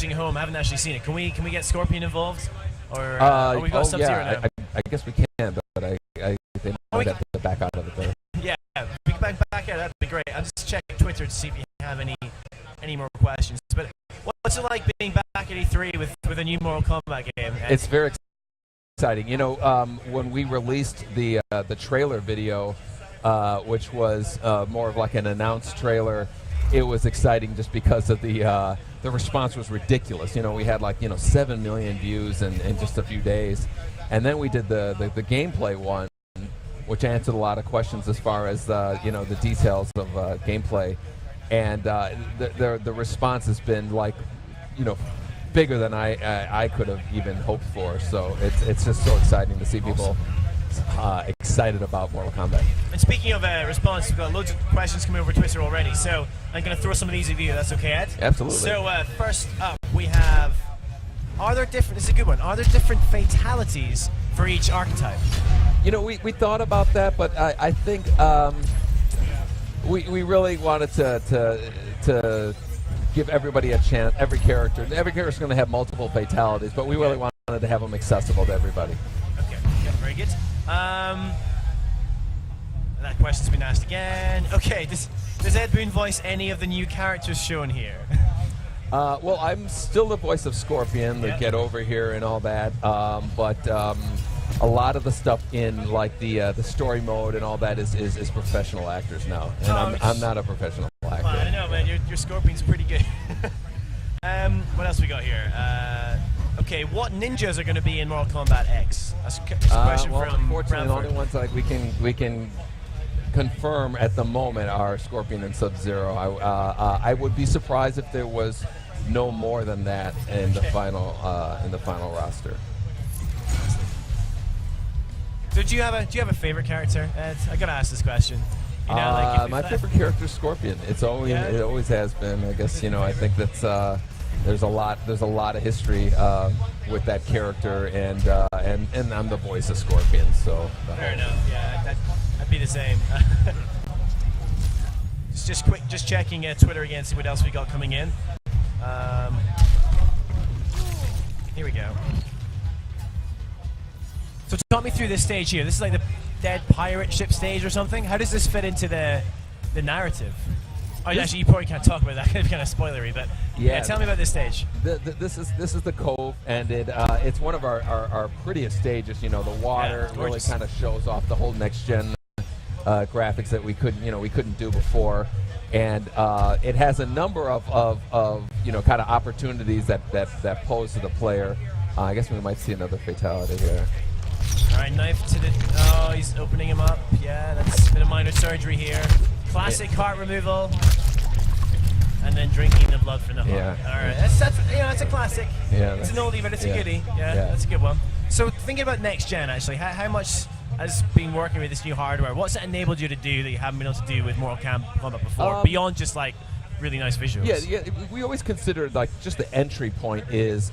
at home haven't actually seen it, can we get Scorpion involved, or we've got Sub-Zero now? I guess we can, but they might have to back out of it there. Yeah, if we can back out, that'd be great. I'll just check Twitter to see if you have any more questions. But what's it like being back at E3 with a new Mortal Kombat game? It's very exciting. You know, when we released the trailer video, which was more of like an announced trailer, it was exciting just because of the response was ridiculous. You know, we had 7 million views in just a few days, and then we did the gameplay one, which answered a lot of questions as far as the details of gameplay, and the response has been bigger than I could have even hoped for. So it's just so exciting to see people excited about Mortal Kombat. And speaking of response, we've got loads of questions coming over Twitter already, so I'm going to throw some of these at you. That's okay, Ed? Absolutely. So first up, we have, this is a good one, are there different fatalities for each archetype? You know, we thought about that, but I think we really wanted to give everybody a chance. Every character is going to have multiple fatalities, but we really wanted to have them accessible to everybody. Okay, very good. That question's been asked again. Okay, does Ed Boon voice any of the new characters shown here? Well, I'm still the voice of Scorpion, the Get Over Here and all that, but a lot of the stuff in the story mode and all that is professional actors now, and I'm not a professional actor. Well, I don't know, man. Your Scorpion's pretty good. What else we got here? Okay, what ninjas are going to be in Mortal Kombat X? That's a question from unfortunately, Bradford. the only ones we can confirm at the moment are Scorpion and Sub-Zero. I would be surprised if there was no more than that in the final roster. So do you have a favorite character, Ed? I gotta ask this question. You know, my favorite character is Scorpion. It always has been. I guess I think that's there's a lot of history with that character, and I'm the voice of Scorpion. So fair enough. Yeah, I'd be the same. just checking Twitter again, see what else we got coming in. Here we go. So talk me through this stage here. This is like the dead pirate ship stage or something. How does this fit into the narrative? Oh, actually, you probably can't talk about that. It's kind of spoilery, but yeah, tell me about this stage. This is the Cove, and it's one of our prettiest stages. You know, the water really kind of shows off the whole next gen graphics that we couldn't do before, and it has a number of kind of opportunities that pose to the player. I guess we might see another fatality here. All right, knife to the. Oh, he's opening him up. Yeah, that's a bit of minor surgery here. Classic heart removal, and then drinking the blood from the heart. Yeah. All right, that's a classic. Yeah, it's an oldie, but it's a goodie. Yeah, that's a good one. So thinking about next gen, actually, how much has been working with this new hardware? What's it enabled you to do that you haven't been able to do with Mortal Kombat before, beyond just like really nice visuals? Yeah. We always considered just the entry point is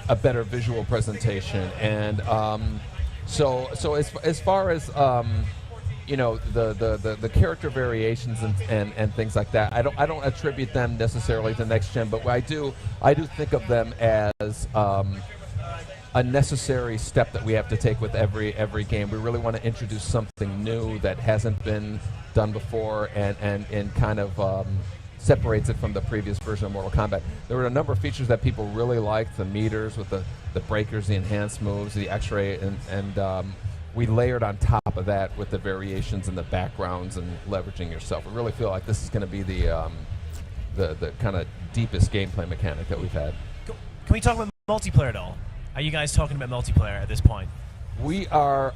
a better visual presentation, and so as far as the character variations and things like that, I don't attribute them necessarily to next gen, but I do think of them as a necessary step that we have to take with every game. We really want to introduce something new that hasn't been done before, and kind of separates it from the previous version of Mortal Kombat. There were a number of features that people really liked: the meters with the breakers, the enhanced moves, the X-ray, and we layered on top of that with the variations in the backgrounds and leveraging yourself. We really feel like this is going to be the kind of deepest gameplay mechanic that we've had. Can we talk about multiplayer at all? Are you guys talking about multiplayer at this point? We are.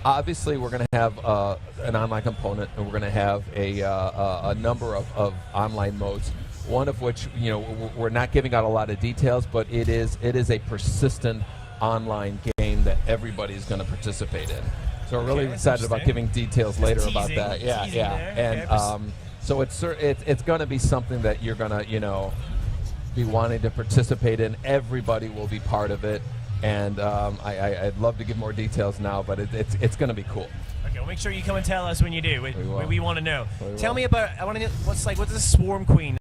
Obviously, we're going to have an online component, and we're going to have a number of online modes. One of which, we're not giving out a lot of details, but it is a persistent online game that everybody's going to participate in. So we're really excited about giving details later about that. Yeah. And so it's going to be something that you're going to be wanting to participate in. Everybody will be part of it. And I'd love to give more details now, but it's going to be cool. Okay, well, make sure you come and tell us when you do. We want to know. Tell me about. I want to know what does a Swarm Queen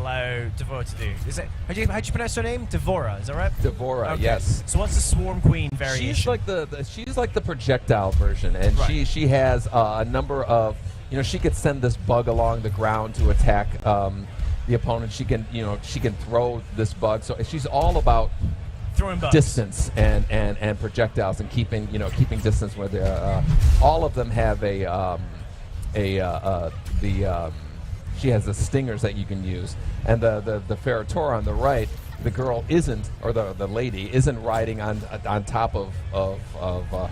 allow Devora to do? Is it how'd you pronounce her name? Devora, is that right? Devora, okay. yes. So what's the Swarm Queen variation? She's like the projectile version, and right. she has a number of, she could send this bug along the ground to attack the opponent. She can throw this bug. So she's all about throwing bugs. Distance and projectiles and keeping distance where they're all of them have she has the stingers that you can use, and the Ferratora on the right, the girl isn't, or the lady isn't riding on top of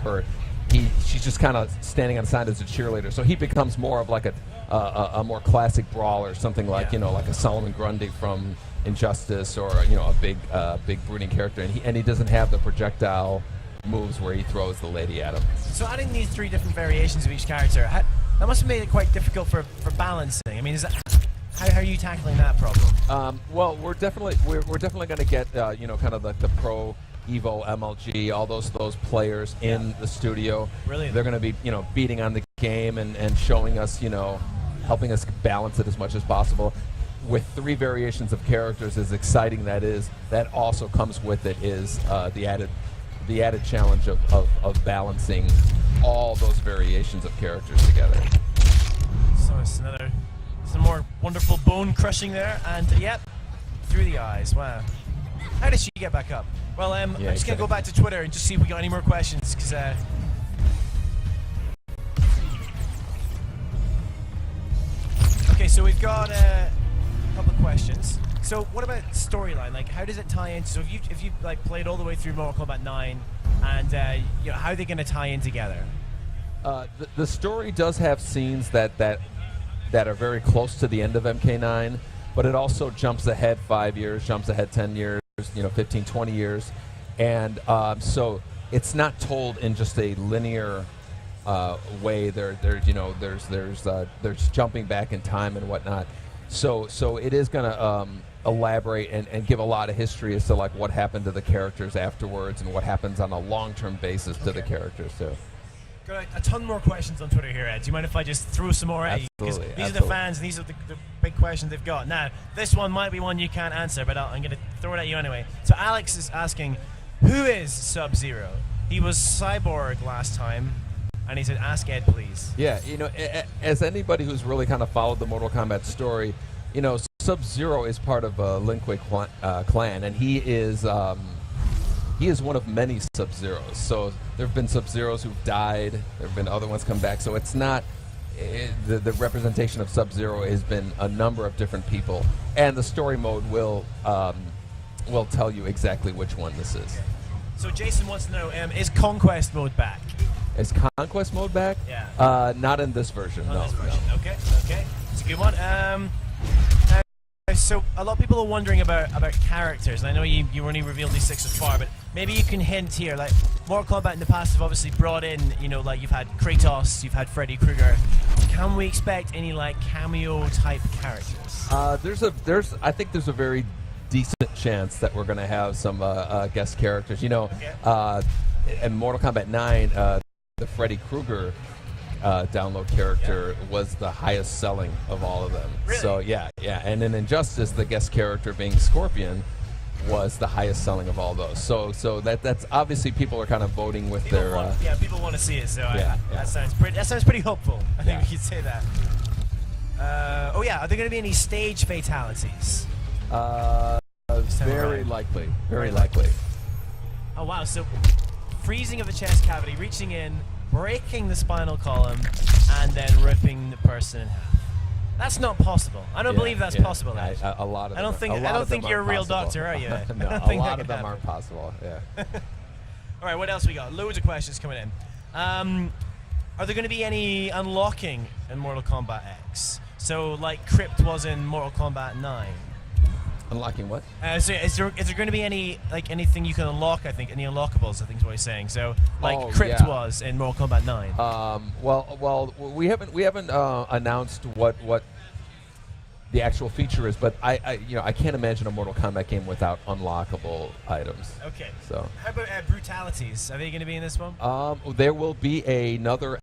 her. She's just kind of standing on the side as a cheerleader, so he becomes more of like a more classic brawler, something like like a Solomon Grundy from Injustice, or a big brooding character, and he doesn't have the projectile moves where he throws the lady at him. So adding these 3 different variations of each character, that must have made it quite difficult for balancing. I mean, how are you tackling that problem? Well, we're definitely going to get kind of like the Pro Evo, MLG, all those players in the studio. Brilliant. They're going to be beating on the game and showing us helping us balance it as much as possible. With 3 variations of characters, as exciting that is, that also comes with it is the added challenge of balancing all those variations of characters together. So it's some more wonderful bone crushing there, and through the eyes. Wow. How did she get back up? Well, I'm just gonna go back to Twitter and just see if we got any more questions, because okay, so we've got a couple of questions. So what about storyline? Like, how does it tie in? So if you like played all the way through Mortal Kombat 9, and how are they going to tie in together? The story does have scenes that are very close to the end of MK9, but it also jumps ahead 5 years, jumps ahead 10 years, 15, 20 years, and so it's not told in just a linear way. There's jumping back in time and whatnot. So it is going to elaborate and give a lot of history as to like what happened to the characters afterwards and what happens on a long-term basis to the characters too. Got a ton more questions on Twitter here, Ed. Do you mind if I just throw some more at you? Because these are the fans, and these are the big questions they've got. Now, this one might be one you can't answer, but I'm going to throw it at you anyway. So Alex is asking, who is Sub-Zero? He was Cyborg last time, and he said, ask Ed, please. Yeah, as anybody who's really kind of followed the Mortal Kombat story, Sub-Zero is part of Lin Kuei clan, and he is one of many Sub-Zeros. So there have been Sub-Zeros who've died. There have been other ones come back. So it's not the representation of Sub-Zero has been a number of different people, and the story mode will tell you exactly which one this is. So Jason wants to know, is Conquest mode back? Is Conquest mode back? Yeah. Not in this version. Not this version. No. Okay. It's a good one. So a lot of people are wondering about characters, and I know you only revealed these 6 so far, but maybe you can hint here. Like, Mortal Kombat in the past have obviously brought in, like you've had Kratos, you've had Freddy Krueger. Can we expect any like cameo type characters? I think there's a very decent chance that we're going to have some guest characters. In Mortal Kombat 9, the Freddy Krueger download character was the highest selling of all of them. Really? So yeah, and in Injustice, the guest character being Scorpion was the highest selling of all those. So that's obviously people are kind of voting with people their. People want to see it. So that sounds pretty hopeful. I think we could say that. Are there going to be any stage fatalities? Very likely. Very likely. Oh wow! So freezing of the chest cavity, reaching in, breaking the spinal column, and then ripping the person in half. That's not possible. I don't believe that's possible. A lot of them. I don't think you're a real doctor, are you? No, a lot of them aren't possible. Yeah. All right, what else we got? Loads of questions coming in. Are there going to be any unlocking in Mortal Kombat X? So, like Crypt was in Mortal Kombat 9. Unlocking what? So is there going to be anything you can unlock? I think any unlockables. I think is what he's saying. So Crypt was in Mortal Kombat 9. Well, we haven't announced what the actual feature is, but I can't imagine a Mortal Kombat game without unlockable items. Okay. So how about brutalities? Are they going to be in this one? There will be another